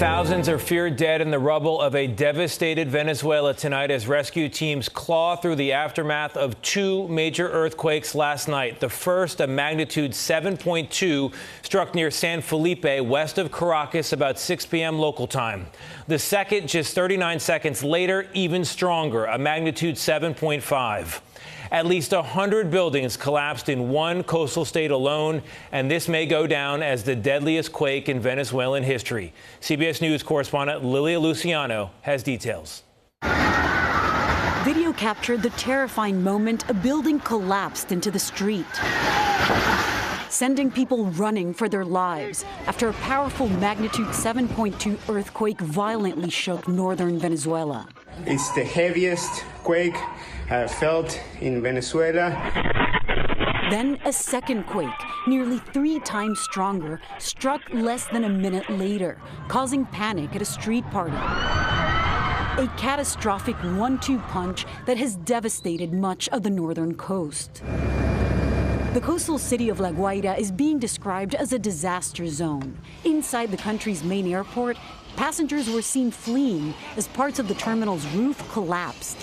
Thousands are feared dead in the rubble of a devastated Venezuela tonight as rescue teams claw through the aftermath of two major earthquakes last night. The first, a magnitude 7.2, struck near San Felipe, west of Caracas, about 6 p.m. local time. The second, just 39 seconds later, even stronger, a magnitude 7.5. At least 100 buildings collapsed in one coastal state alone, and this may go down as the deadliest quake in Venezuelan history. CBS News correspondent Lilia Luciano has details. Video captured the terrifying moment a building collapsed into the street, sending people running for their lives after a powerful magnitude 7.2 earthquake violently shook northern Venezuela. It's the heaviest quake felt in Venezuela. Then a second quake, nearly 3 times stronger, struck less than a minute later, causing panic at a street party. A catastrophic 1-2 punch that has devastated much of the northern coast. The coastal city of La Guaira is being described as a disaster zone. Inside the country's main airport, passengers were seen fleeing as parts of the terminal's roof collapsed.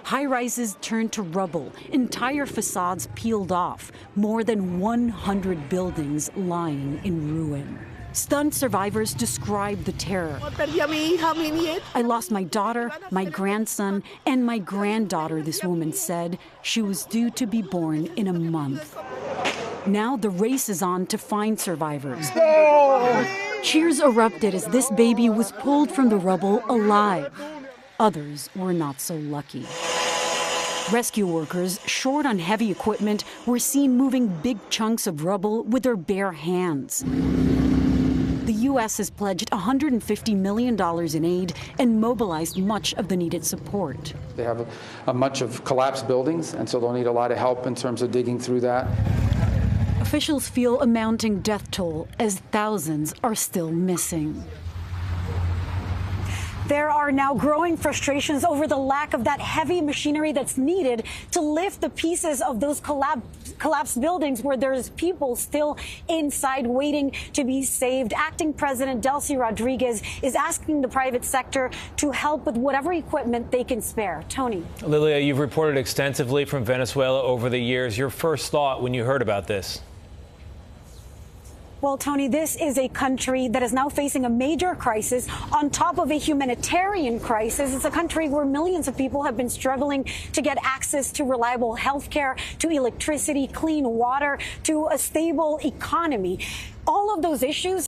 High-rises turned to rubble, entire facades peeled off, more than 100 buildings lying in ruin. Stunned survivors described the terror. I lost my daughter, my grandson, and my granddaughter, this woman said. She was due to be born in a month. Now the race is on to find survivors. Cheers erupted as this baby was pulled from the rubble alive. Others were not so lucky. Rescue workers, short on heavy equipment, were seen moving big chunks of rubble with their bare hands. The U.S. has pledged $150 million in aid and mobilized much of the needed support. They have much of collapsed buildings, and so they'll need a lot of help in terms of digging through that. Officials feel a mounting death toll as thousands are still missing. There are now growing frustrations over the lack of that heavy machinery that's needed to lift the pieces of those collapsed buildings where there's people still inside waiting to be saved. Acting President Delcy Rodriguez is asking the private sector to help with whatever equipment they can spare. Tony. Lilia, you've reported extensively from Venezuela over the years. Your first thought when you heard about this? Well, Tony, this is a country that is now facing a major crisis on top of a humanitarian crisis. It's a country where millions of people have been struggling to get access to reliable health care, to electricity, clean water, to a stable economy. All of those issues